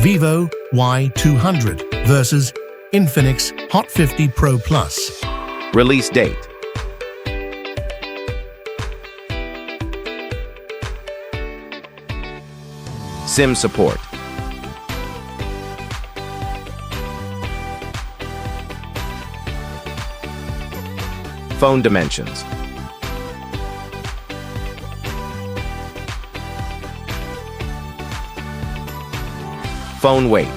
Vivo Y200 versus Infinix Hot 50 Pro Plus. Release date. SIM support. Phone dimensions. Phone weight.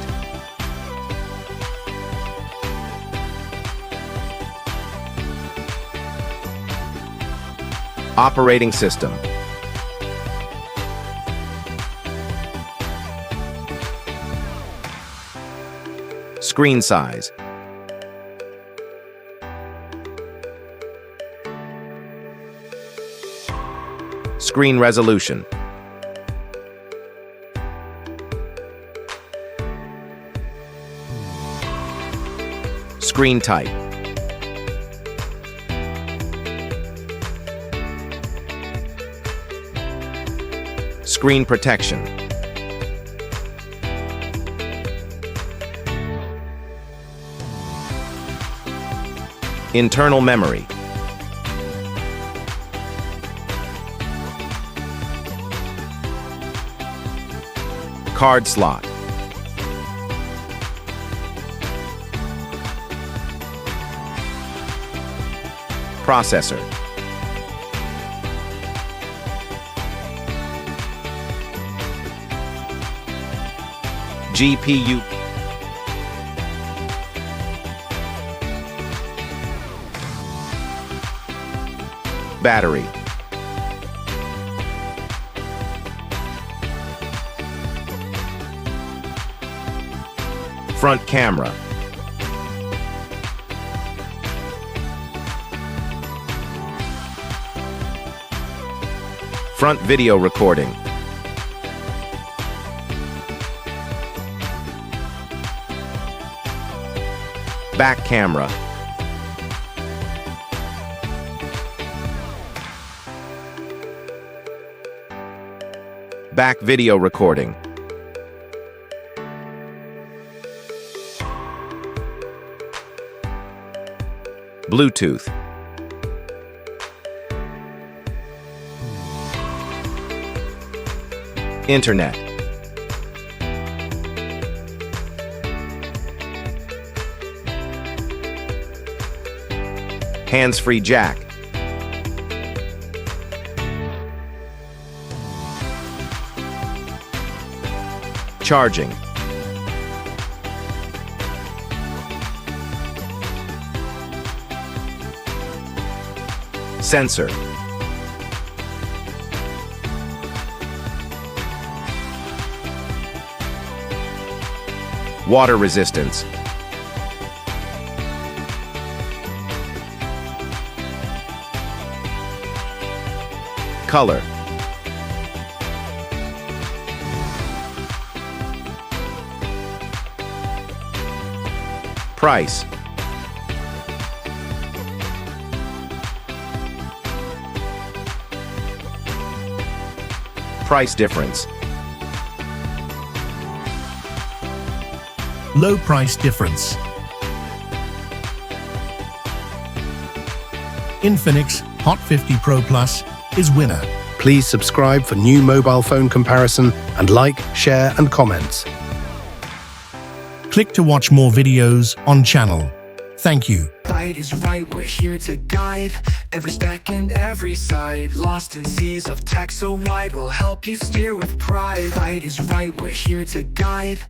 Operating system. Screen size. Screen resolution. Screen type. Screen protection. Internal memory. Card slot. Processor. GPU. Battery. Front camera. Front video recording. Back camera. Back video recording. Bluetooth. Internet. Hands-free jack. Charging. Sensor. Water resistance. Color. Price. Price difference. Low price difference. Infinix Hot 50 Pro Plus is winner. Please subscribe for new mobile phone comparison and like, share and comments. Click to watch more videos on channel. Thank you. Light is right, we're here to guide every spec and every side. Lost in seas of tech so wide, we'll help you steer with pride. Light is right, we're here to guide.